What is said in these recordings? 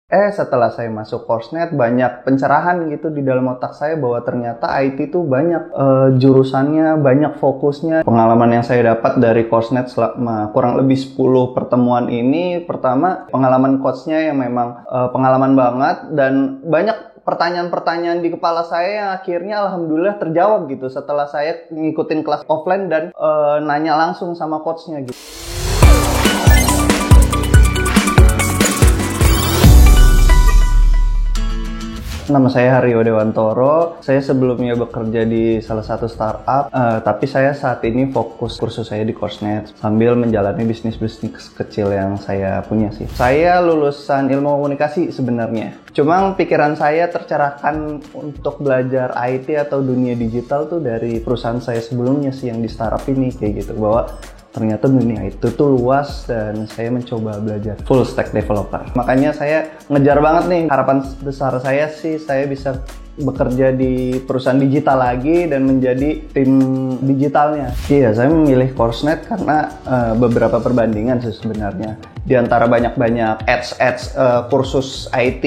Setelah saya masuk Korsnet, banyak pencerahan gitu di dalam otak saya bahwa ternyata IT tuh banyak jurusannya, banyak fokusnya. Pengalaman yang saya dapat dari Korsnet selama kurang lebih 10 pertemuan ini, pertama pengalaman coachnya yang memang pengalaman banget, dan banyak pertanyaan-pertanyaan di kepala saya yang akhirnya alhamdulillah terjawab gitu setelah saya ngikutin kelas offline dan nanya langsung sama coachnya gitu. Nama saya Haryo Dewantoro. Saya sebelumnya bekerja di salah satu startup, tapi saya saat ini fokus kursus saya di Korsnet sambil menjalani bisnis-bisnis kecil yang saya punya sih. Saya lulusan ilmu komunikasi sebenarnya. Cuma pikiran saya tercerahkan untuk belajar IT atau dunia digital tuh dari perusahaan saya sebelumnya sih yang di startup ini kayak gitu, bahwa ternyata dunia itu tuh luas dan saya mencoba belajar full stack developer. Makanya saya ngejar banget nih, harapan besar saya sih saya bisa bekerja di perusahaan digital lagi dan menjadi tim digitalnya. Iya, saya memilih Korsnet karena beberapa perbandingan sih sebenarnya. Di antara banyak-banyak ads kursus IT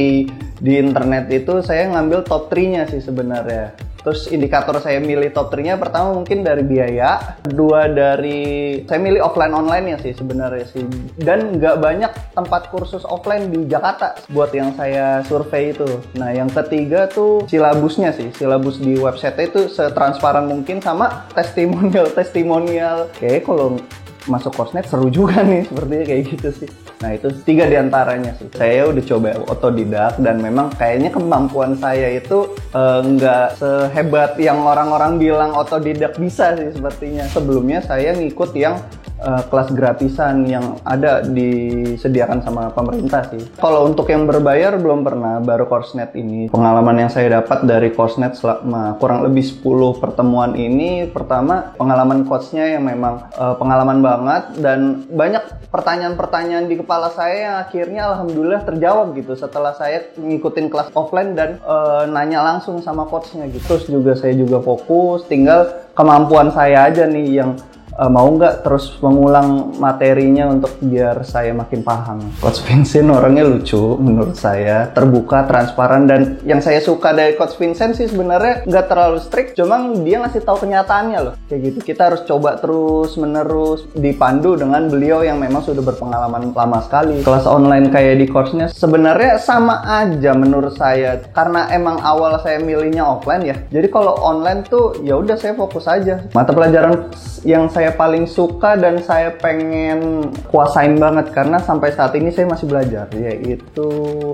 di internet itu saya ngambil top 3-nya sih sebenarnya. Terus indikator saya milih top 3-nya pertama mungkin dari biaya, kedua dari saya milih offline online ya sih sebenarnya sih. Dan nggak banyak tempat kursus offline di Jakarta buat yang saya survei itu. Nah yang ketiga tuh silabusnya sih, silabus di website itu setransparan mungkin, sama testimonial. Kayak kalau masuk Korsnet seru juga nih, sepertinya kayak gitu sih. Nah itu 3 diantaranya sih. Saya udah coba otodidak dan memang kayaknya kemampuan saya itu nggak sehebat yang orang-orang bilang otodidak bisa sih sepertinya. Sebelumnya saya ngikut yang kelas gratisan yang ada disediakan sama pemerintah sih. Kalau untuk yang berbayar belum pernah, baru Korsnet ini. Pengalaman yang saya dapat dari Korsnet selama kurang lebih 10 pertemuan ini, pertama pengalaman coachnya yang memang pengalaman banget, dan banyak pertanyaan-pertanyaan di kepala saya yang akhirnya alhamdulillah terjawab gitu setelah saya ngikutin kelas offline dan nanya langsung sama coachnya gitu. Terus juga saya juga fokus, tinggal kemampuan saya aja nih yang mau nggak terus mengulang materinya untuk biar saya makin paham. Coach Vincent orangnya lucu menurut saya, terbuka, transparan, dan yang saya suka dari Coach Vincent sih sebenarnya nggak terlalu strict, cuma dia ngasih tahu kenyataannya loh, kayak gitu. Kita harus coba terus menerus, dipandu dengan beliau yang memang sudah berpengalaman lama sekali. Kelas online kayak di Korsnet sebenarnya sama aja menurut saya, karena emang awal saya milihnya offline ya. Jadi kalau online tuh ya udah saya fokus aja. Mata pelajaran yang saya paling suka dan saya pengen kuasain banget karena sampai saat ini saya masih belajar, yaitu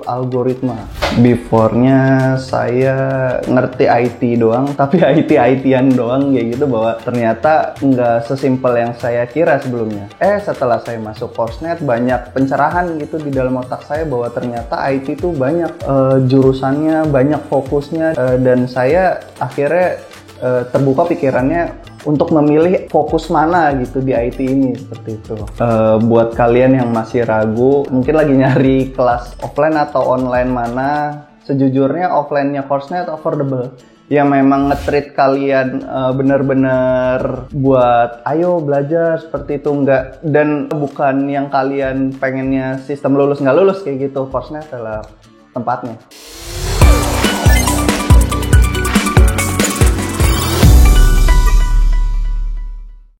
algoritma. Before-nya saya ngerti IT doang, tapi IT-ITan doang kayak gitu, bahwa ternyata nggak sesimpel yang saya kira sebelumnya. Setelah saya masuk Korsnet, banyak pencerahan gitu di dalam otak saya bahwa ternyata IT itu banyak jurusannya, banyak fokusnya, dan saya akhirnya terbuka pikirannya untuk memilih fokus mana gitu di IT ini, seperti itu. Buat kalian yang masih ragu, mungkin lagi nyari kelas offline atau online mana, sejujurnya offline-nya Korsnet affordable. Ya memang nge-treat kalian bener-bener buat ayo belajar seperti itu, enggak, dan bukan yang kalian pengennya sistem lulus nggak lulus kayak gitu. Korsnet adalah tempatnya.